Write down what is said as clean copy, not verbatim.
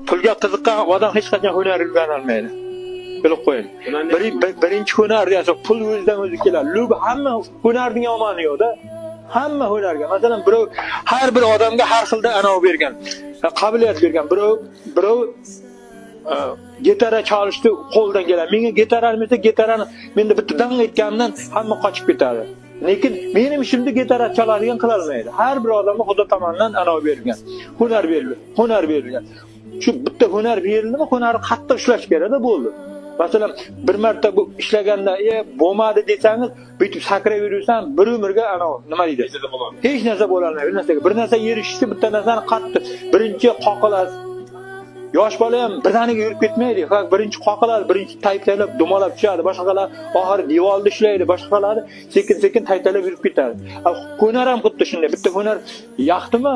pulga qiziqqan odam hech qachon hunar o'rganolmaydi. Bilib qo'ying. Birinchi hunar esa pul o'zidan o'zi keladi. Lub hamma hunarning yomoni yo'qda. Hamma hunarga. Masalan, birov har bir odamga har xilda anov bergan, qobiliyat bergan. Birov gitara chalishni qo'ldan keladi. Menga gitara almasa, gitarani menda bittadan aytganimdan hamma qochib ketadi. Lekin mening ishimda gitara chaladigan qila olmaydi. Har bir odamga Xudo tomonidan anov berilgan, hunar berilgan. Shu bitta hunar berildimi, hunarni qattiq ishlash kerak-da bo'ldi. Masalan, bir marta bu ishlaganda, bo'lmadi desangiz, bitib sakrayversan, bir umrga anov nima deydi? Hech narsa bo'la olmaydi. Bir narsa erishishni bitta narsani qattiq birinchi qoqilasiz. Yosh bola ham birdaniga yurib ketmaydi. Faqat birinchi qoqiladi, birinchi taytalab, dumalab tushadi, boshqalar oxiri devorda ishlaydi, boshqalar sekin-sekin taytalab yurib ketadi. Hunar ham xuddi shunday. Bitta hunar yaxtimi?